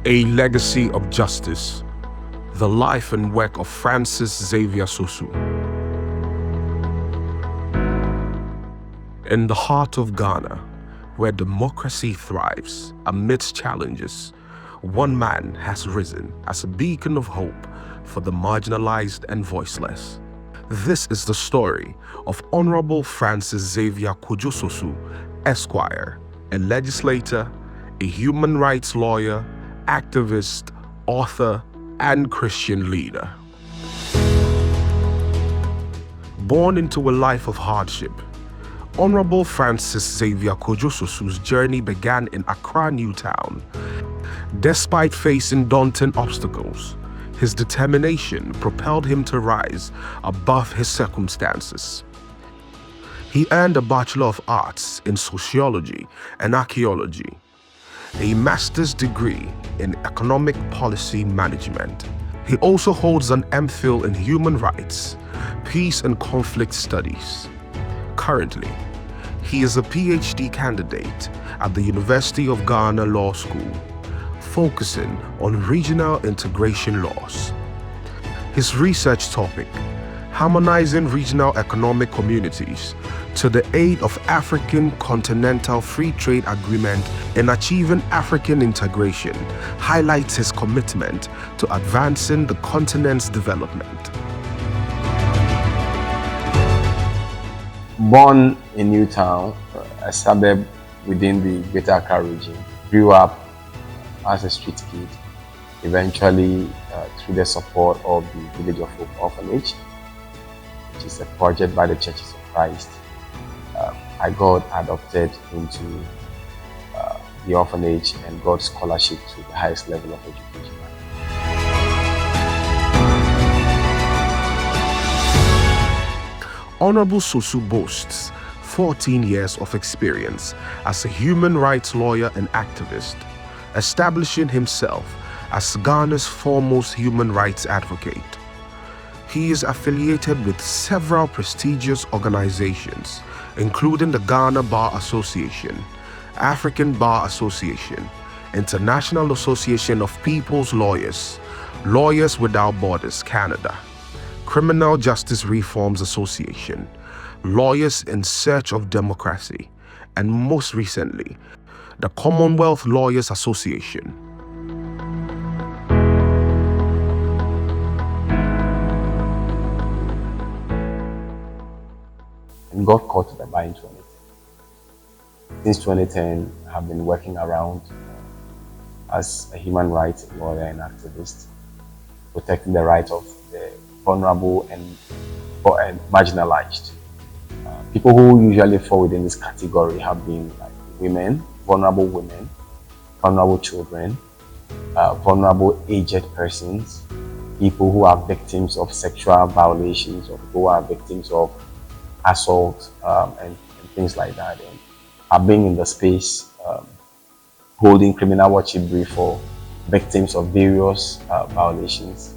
A Legacy of Justice, the life and work of Francis-Xavier Sosu. In the heart of Ghana, where democracy thrives amidst challenges, one man has risen as a beacon of hope for the marginalized and voiceless. This is the story of Honorable Francis-Xavier Kojo Sosu, Esquire, a legislator, a human rights lawyer, activist, author, and Christian leader. Born into a life of hardship, Honorable Francis-Xavier Kojo Sosu's journey began in Accra-Newtown. Despite facing daunting obstacles, his determination propelled him to rise above his circumstances. He earned a Bachelor of Arts in Sociology and Archaeology, a master's degree in Economic Policy Management. He also holds an MPhil in Human Rights, Peace and Conflict Studies. Currently, he is a PhD candidate at the University of Ghana Law School, focusing on regional integration laws. His research topic, harmonizing regional economic communities to the aid of African Continental Free Trade Agreement in achieving African integration, highlights his commitment to advancing the continent's development. Born in Newtown, a suburb within the Greater Accra region, grew up as a street kid, eventually through the support of the Village of Hope Orphanage, which is a project by the Churches of Christ. I got adopted into the orphanage and got scholarship to the highest level of education. Honorable Sosu boasts 14 years of experience as a human rights lawyer and activist, establishing himself as Ghana's foremost human rights advocate. He is affiliated with several prestigious organizations, including the Ghana Bar Association, African Bar Association, International Association of People's Lawyers, Lawyers Without Borders Canada, Criminal Justice Reforms Association, Lawyers in Search of Democracy, and most recently, the Commonwealth Lawyers Association. And got caught to the bar in 2010. Since 2010, I have been working around as a human rights lawyer and activist, protecting the rights of the vulnerable and marginalized. People who usually fall within this category have been like women, vulnerable children, vulnerable aged persons, people who are victims of sexual violations, or people who are victims of assault and things like that. And I've been in the space holding criminal watching brief for victims of various violations,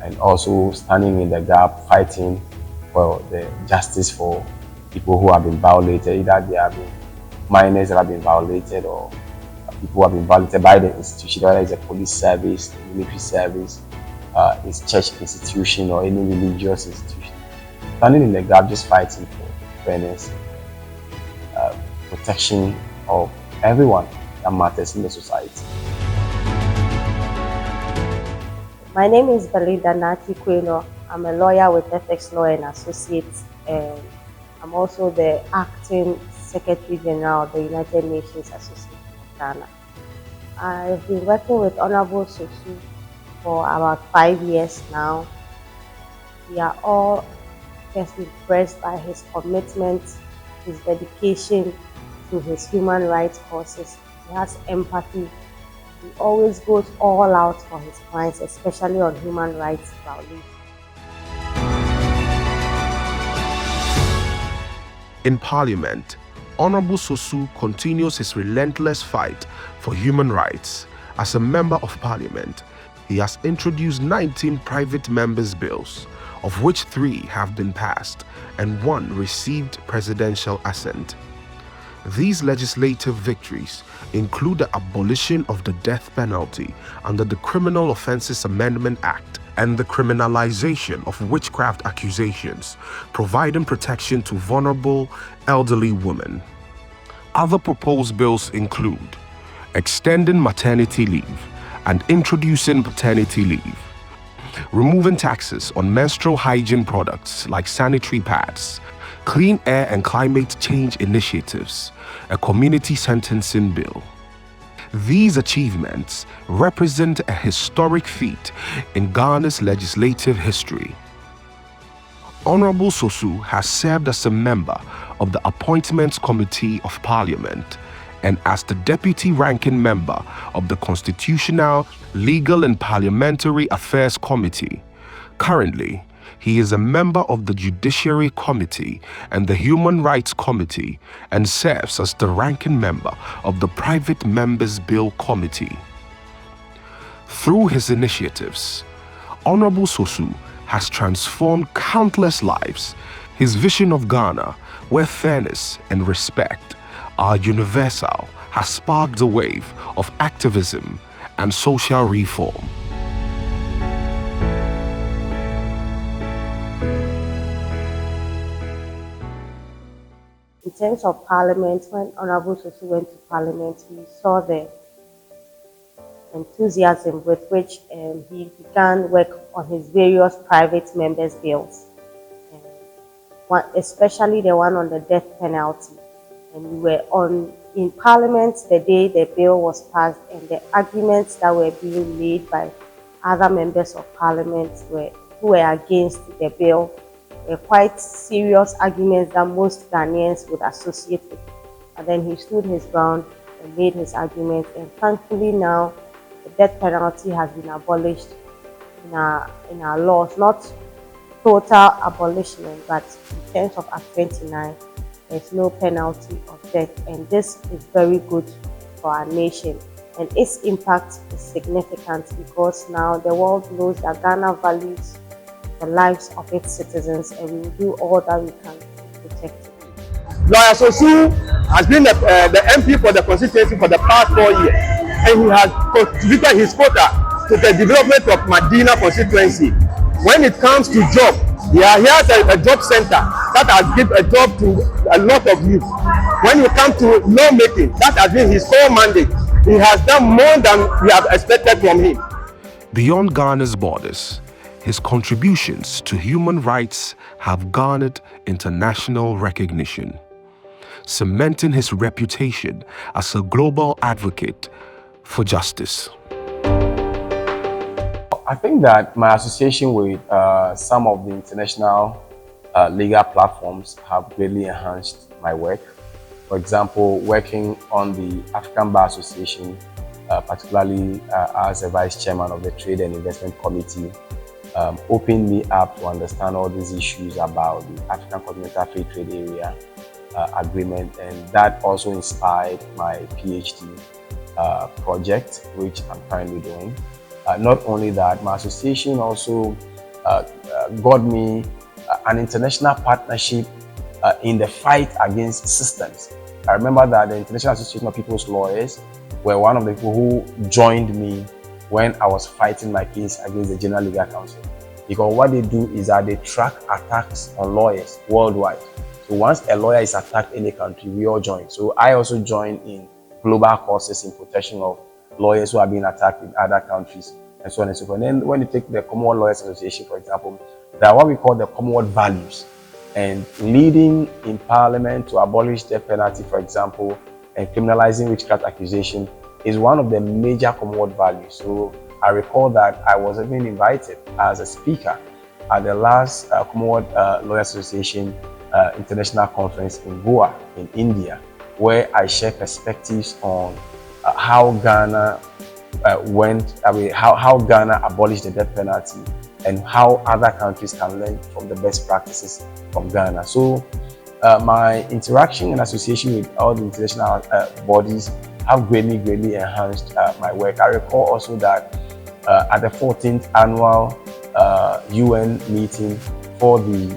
and also standing in the gap fighting for the justice for people who have been violated, either they have been minors that have been violated or people who have been violated by the institution, whether it's a police service, military service, it's church institution or any religious institution. Standing in the gap, just fighting for fairness, protection of everyone that matters in the society. My name is Belinda Nati-Kweno. I'm a lawyer with Ethics Law and Associates, and I'm also the acting Secretary General of the United Nations Association of Ghana. I've been working with Honorable Sosu for about 5 years now. We are all just impressed by his commitment, his dedication to his human rights causes. He has empathy. He always goes all out for his clients, especially on human rights violations. In Parliament, Honorable Sosu continues his relentless fight for human rights. As a Member of Parliament, he has introduced 19 private members' bills, of which 3 have been passed and 1 received presidential assent. These legislative victories include the abolition of the death penalty under the Criminal Offences Amendment Act and the criminalization of witchcraft accusations, providing protection to vulnerable elderly women. Other proposed bills include extending maternity leave and introducing paternity leave, removing taxes on menstrual hygiene products like sanitary pads, clean air and climate change initiatives, a community sentencing bill. These achievements represent a historic feat in Ghana's legislative history. Honorable Sosu has served as a member of the Appointments Committee of Parliament and as the Deputy Ranking Member of the Constitutional, Legal and Parliamentary Affairs Committee. Currently, he is a member of the Judiciary Committee and the Human Rights Committee and serves as the ranking member of the Private Members Bill Committee. Through his initiatives, Honorable Sosu has transformed countless lives. His vision of Ghana, where fairness and respect are universal, has sparked a wave of activism and social reform. In terms of Parliament, when Honorable Sosu went to Parliament, we saw the enthusiasm with which he began work on his various private members' bills, especially the one on the death penalty. And we were in Parliament the day the bill was passed, and the arguments that were being made by other members of Parliament who were against the bill were quite serious arguments that most Ghanaians would associate with. And then he stood his ground and made his argument, and thankfully now the death penalty has been abolished in our laws. Not total abolition, but in terms of Act 29, there's no penalty of death, and this is very good for our nation. And its impact is significant because now the world knows that Ghana values the lives of its citizens, and we will do all that we can to protect it. Lawyer Sosu has been the MP for the constituency for the past 4 years, and he has contributed his quota to the development of Medina constituency. When it comes to job, he has a job center that has given a job to a lot of youth. When you come to lawmaking, that has been his core mandate. He has done more than we have expected from him. Beyond Ghana's borders, his contributions to human rights have garnered international recognition, cementing his reputation as a global advocate for justice. I think that my association with some of the international legal platforms have greatly enhanced my work. For example, working on the African Bar Association, particularly as a vice chairman of the Trade and Investment Committee, opened me up to understand all these issues about the African Continental Free Trade Area agreement, and that also inspired my PhD project, which I'm currently doing. Not only that, my association also got me an international partnership in the fight against systems. I remember that the International Association of People's Lawyers were one of the people who joined me when I was fighting my case against the General Legal Council. Because what they do is that they track attacks on lawyers worldwide. So once a lawyer is attacked in a country, we all join. So I also join in global causes in protection of lawyers who are being attacked in other countries, and so on and so forth. And then when you take the Commonwealth Lawyers Association, for example, there are what we call the Commonwealth values. And leading in Parliament to abolish death penalty, for example, and criminalizing witchcraft accusation is one of the major Commonwealth values. So I recall that I was even invited as a speaker at the last Commonwealth Lawyers Association International Conference in Goa, in India, where I shared perspectives on how Ghana how Ghana abolished the death penalty and how other countries can learn from the best practices from Ghana. So my interaction and association with all the international bodies have greatly enhanced my work. I recall also that at the 14th annual UN meeting for the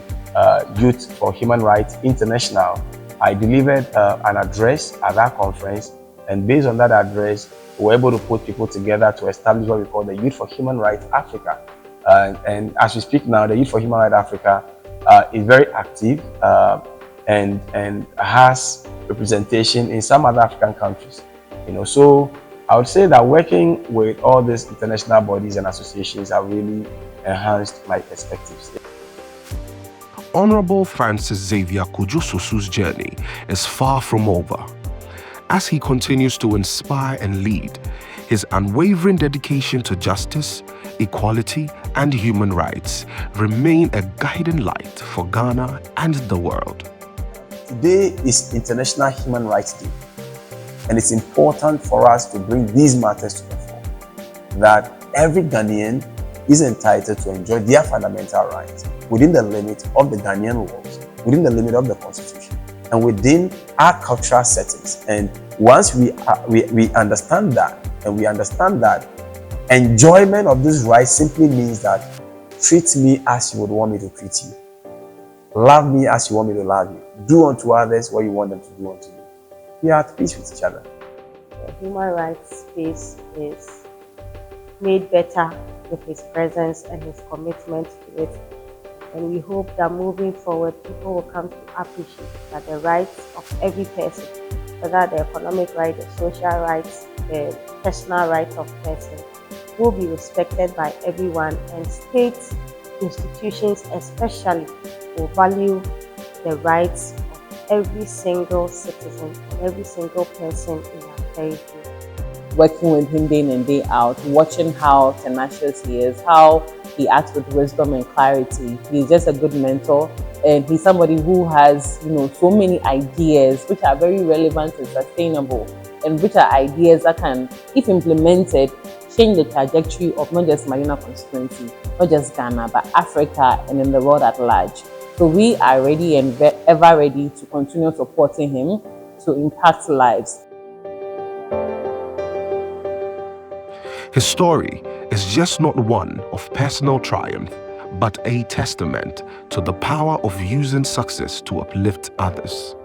Youth for Human Rights International, I delivered an address at that conference, and based on that address, we were able to put people together to establish what we call the Youth for Human Rights Africa. And as we speak now, the Youth for Human Rights Africa is very active and has representation in some other African countries. So I would say that working with all these international bodies and associations have really enhanced my perspectives. Honorable Francis-Xavier Kojo Sosu's journey is far from over. As he continues to inspire and lead, his unwavering dedication to justice, equality, and human rights remain a guiding light for Ghana and the world. Today is International Human Rights Day, and it's important for us to bring these matters to the fore, that every Ghanaian is entitled to enjoy their fundamental rights within the limit of the Ghanaian laws, within the limit of the Constitution, and within our cultural settings. And once we understand that, and we understand that enjoyment of this right simply means that treat me as you would want me to treat you, love me as you want me to love you, do unto others what you want them to do unto you. We are at peace with each other. The human rights space is made better with his presence and his commitment to it. And we hope that moving forward, people will come to appreciate that the rights of every person, whether the economic rights, the social rights, the personal rights of person, will be respected by everyone, and state institutions especially will value the rights of every single citizen and every single person in our territory. Working with him day in and day out, watching how tenacious he is, how he acts with wisdom and clarity. He's just a good mentor, and he's somebody who has, so many ideas which are very relevant and sustainable, and which are ideas that can, if implemented, change the trajectory of not just Marina constituency, not just Ghana, but Africa and in the world at large. So we are ready and ever ready to continue supporting him to impact lives. His story is just not one of personal triumph, but a testament to the power of using success to uplift others.